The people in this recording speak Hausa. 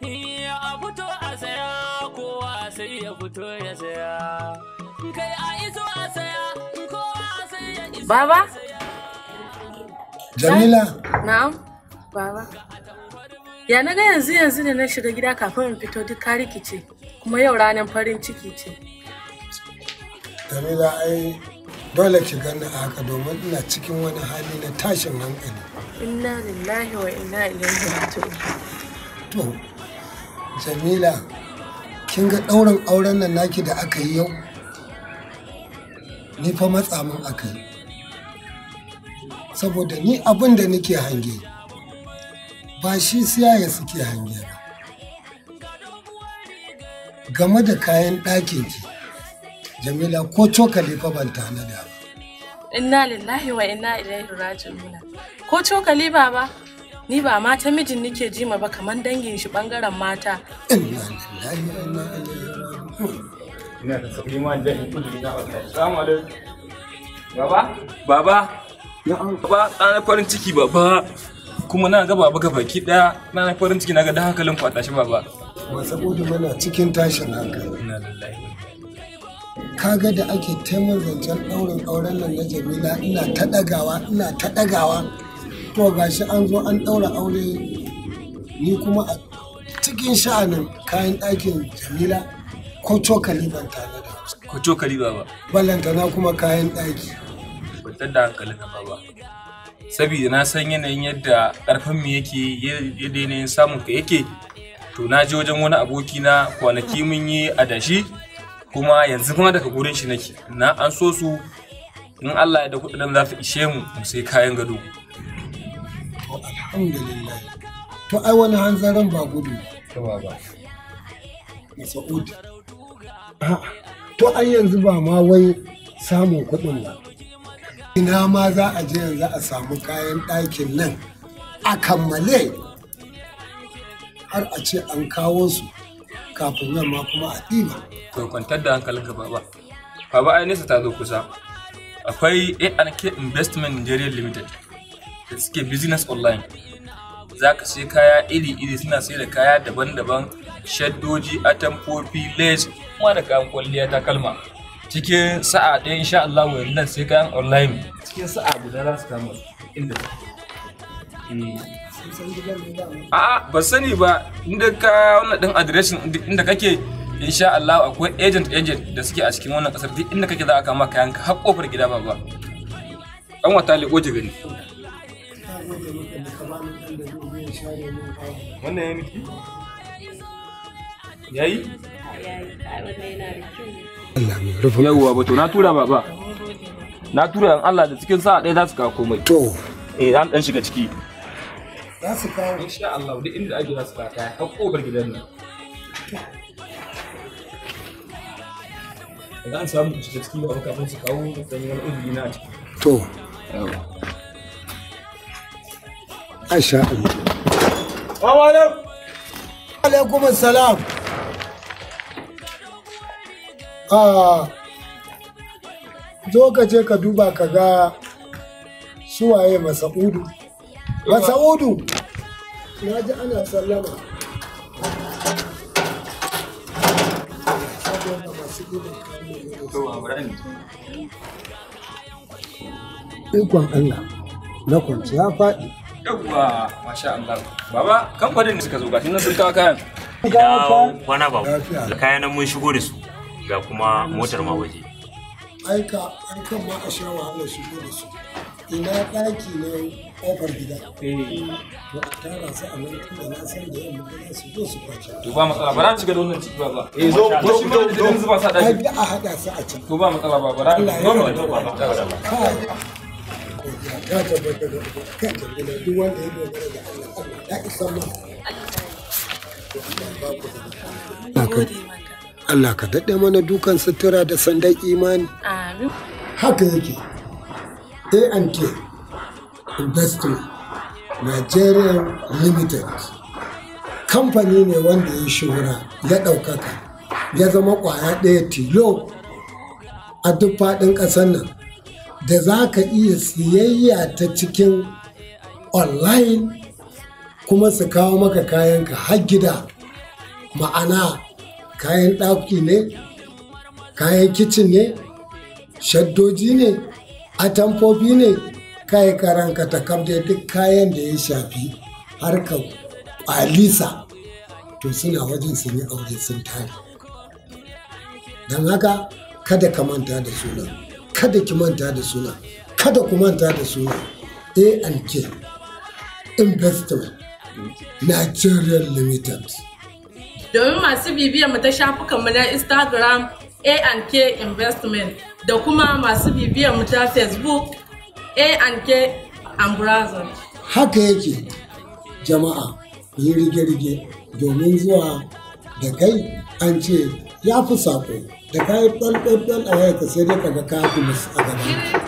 A fito a saya kowa sai ya fito ya saya. Kai a iso a saya kowa sai ya iso. Baba? Jamila. Na'am, Baba. Ya na ga yanzu da na shiga gida kafin in fito duk ka rikice, kuma yau ranar farin ciki ce. Jamila ai dole ki gani a haka domin ina cikin wani hali na tashin hankali. Inna lillahi wa inna ilaihi raji'un. To, Jamila, kin ga ɗaurin auren nan naki da aka yi yau? Ni fa matsa min aka yi. Saboda ni abin da nake hange, ba shi siyaya suke hange ba. Game da kayan ɗakin ki, Jamila ko cokali fa ban tanada ba. Inna lillahi wa inna ilaihi raji'un. Ko cokali Baba? Ni ba mata mijin nake jima ba kaman dangin shi bangaren mata. Inna lillahi wa inna ilaihi raji'un. Ina da sauri ma da in kudi na Allah. Assalamu alaikum. Baba. Baba, ana farin ciki baba. Kuma na ga baba ga baki daya. Na farin ciki na ga da hankalin ku a tashi baba. Ba saboda muna cikin tashin hankali. Inna lillahi. Kaga da ake taimar zancen ɗaurin auren nan na Jamila ina ta ɗagawa. To gashi an zo an ɗaura aure ni kuma a cikin sha'anin kayan ɗakin Jamila ko cokali ban tare da Ko cokali baba. ballantana kuma kayan ɗaki. Kwantar da hankalin ka baba. Saboda na san yanayin yadda ƙarfin mu yake yadda yanayin samun ka yake. To na je wajen wani aboki na kwanaki mun yi adashi kuma yanzu kuma daga gurin shi nake. Na an so su in Allah ya da kuɗin za su ishe mu sai kayan gado. To alhamdulillah. To ai wani hanzarin ba gudu. To baba. Masa'ud. To ai yanzu ba ma wai samun kuɗin ba. Ina ma za a je yanzu a samu kayan ɗakin nan a kammale har a ce an kawo su kafin yamma kuma a ɗiba. To kwantar da hankalinka baba. Baba ai nesa ta zo kusa. Akwai A&K Investment Nigeria Limited da suke business online. Za ka sai kaya iri-iri suna sai da kaya daban-daban, shaddoji, atamfofi, lace, kuma da kayan kwalliya takalma. Cikin sa'a ɗaya insha Allah wannan sai kayan online. Cikin sa'a guda za su kama inda a'a ba sani ba inda ka wannan ɗin adireshin inda kake insha Allah akwai agent da suke a cikin wannan kasar duk inda kake za a kama kayan ka har kofar gida baba. An wata leko ji gani. Wannan ya miki? Yayi? Allah mai rufe. Yawwa ba to na tura baba. Na tura in Allah da cikin sa'a ɗaya za su kawo komai. To. An ɗan shiga ciki. Za su kawo. Insha Allah duk inda ake za su kawo kaya har kofar gidan nan. Idan an samu ku shiga ciki ba kafin su kawo dan wani uzuri na ciki. To. Aisha Allah. Wa alaikum assalam. Zo ka je ka duba ka ga suwaye Masa'udu. Masa'udu! Na ji ana sallama. Ikon Allah na kwanci ya faɗi. Yawwa, masha Allah. Baba, kamfanin da suka zo gashi nan sun kawo kayan. Kwana ba, da kayan nan mun shigo da su, ga kuma motar ma waje. Aika, aikan ma a sha wahala shigo da su. Ina ɗaki ne ƙofar gida. To a tara su a nan tunda na san da yamma za su zo su kwace. To ba matsala, bara shiga da wannan ciki baba. Zo zuba sa ai ɗaki. da a haɗa su a can. To ba matsala baba, bara Allah ya zo mu yarda. da baba. Kai. Ya tabbata da kan jami'a duk wanda ya dogara da Allah Allah ya isa mu. Allah ka daɗe mana dukan sutura da sandan imani. Amin. Haka yake. A&K Investment Nigeria Limited kamfani ne wanda ya shuhura ya ɗaukaka ya zama ƙwaya ɗaya tilo a duk faɗin ƙasar nan da za ka iya siyayya ta cikin online kuma su kawo maka kayanka har gida ma'ana kayan ɗaki ne, kayan kicin ne, shaddoji ne, atamfofi ne, kayan karanka ta kamde duk kayan da ya shafi harkar kwalisa to suna wajen sun yi aure sun tare. Don haka kada ka manta da suna, kada ki manta da suna, kada ku manta da suna A&K Investment Nigeria Limited. Domin masu bibiyar mu ta shafukan mu na Instagram A&K Investment da kuma masu bibiyar mu ta Facebook A&K Ambrazon. Haka yake jama'a, ku yi rige-rige domin zuwa da kai an ce ya fi saƙo da kayi ɗan a waya ka sai dai ka ga kafi musu a gaba.